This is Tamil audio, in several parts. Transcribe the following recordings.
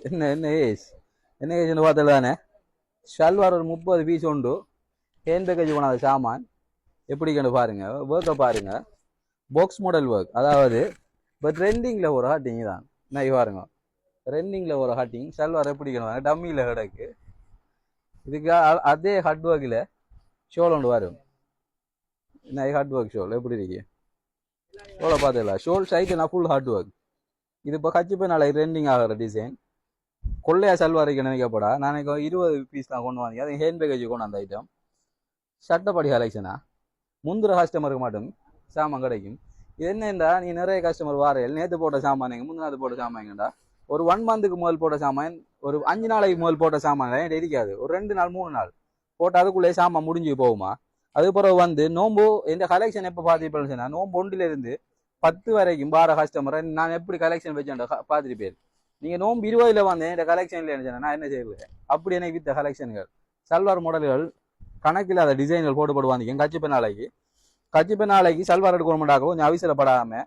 என்ன ஏஜ் என்ன ஏஜ்னு பார்த்தல தானே ஷல்வார் ஒரு 30 பீஸ் உண்டு ஹேண்ட் பேக்கேஜ் போனாத சாமான் எப்படி கண்டு பாருங்க ஒர்க்கை பாருங்க பாக்ஸ் மாடல் ஒர்க் அதாவது இப்போ ட்ரெண்டிங்கில் ஒரு ஹட்டிங் தான் நான் பாருங்க ட்ரெண்டிங்கில் ஒரு ஹட்டிங் ஷல்வார் எப்படி கண்டு டம்மியில் கிடக்கு இதுக்கு அதே ஹட் ஒர்க்கில் ஷோல் ஒன்று வரும் என்ன ஹார்ட் ஒர்க் ஷோல் எப்படி இருக்கு ஷோலை பார்த்தல ஷோல் சைக்கிள் ஃபுல் ஹார்ட் ஒர்க் இது இப்போ கட்சி போய் நாளைக்கு ட்ரெண்டிங் ஆகிற டிசைன் கொள்ளையா சல்வாரிக்கு நினைக்கப்படா நான் 20 பீஸ் தான் கொண்டு வந்தேன் அது ஹேண்ட் பேக்கேஜ் கொண்டு அந்த ஐட்டம் சட்டப்படி கலெக்ஷனா முந்திர கஸ்டமருக்கு மட்டும் சாமான் கிடைக்கும் இது என்னண்டா நீ நிறைய கஸ்டமர் வாரையில் நேற்று போட்ட சாமான் முந்தினாத்து போட்ட சாமான்டா ஒரு 1 மந்த்துக்கு முதல் போட்ட சாமான் ஒரு 5 நாளைக்கு முதல் போட்ட சாமான் என்கிட்ட இருக்காது ஒரு 2 நாள் 3 நாள் போட்டு அதுக்குள்ளே சாமான் முடிஞ்சு போகுமா அது பிறகு வந்து நோம்பு இந்த கலெக்ஷன் எப்போ பார்த்துருப்பேன் நோம்பு 1 to 10 வரைக்கும் வார கஸ்டமரை நான் எப்படி கலெக்ஷன் வச்சேன் பார்த்துருப்பேன் நீங்கள் நோம்பு 20 வந்தேன் இந்த கலெக்ஷன் இல்லைன்னு நான் என்ன செய்யல அப்படி எனக்கு வித்த கலெக்ஷன்கள் சல்வார் மாடல்கள் கணக்கில்லாத டிசைன்கள் போடுவாங்க கச்சிப்ப நாளைக்கு சல்வார் எடுக்கணும்டாக்க கொஞ்சம் அவசரப்படாமல்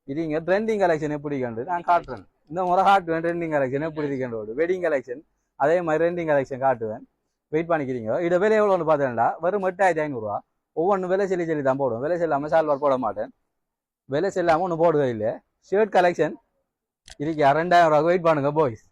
இதுங்க ட்ரெண்டிங் கலெக்ஷன் எப்படி கண்டு நான் காட்டுறேன் இந்த முறை காட்டுவேன் ட்ரெண்டிங் கலெக்ஷன் எப்படி இருக்கேன் வெட்டிங் கலெக்ஷன் அதே மாதிரி ட்ரெண்டிங் கலெக்ஷன் காட்டுவேன் வெயிட் பண்ணிக்கிறீங்க இதை விலை எவ்வளோன்னு பார்த்தேன்டா வெறும் 8500 ஒவ்வொன்றும் விலை சொல்லி தான் போடுவேன் விலை செல்லாமல் சல்வார் போட மாட்டேன் விலை செல்லாமல் ஒன்றும் போடுவே இல்லை ஷர்ட் கலெக்ஷன் இதுக்கு 2000 வெயிட் பண்ணுங்க பாய்ஸ்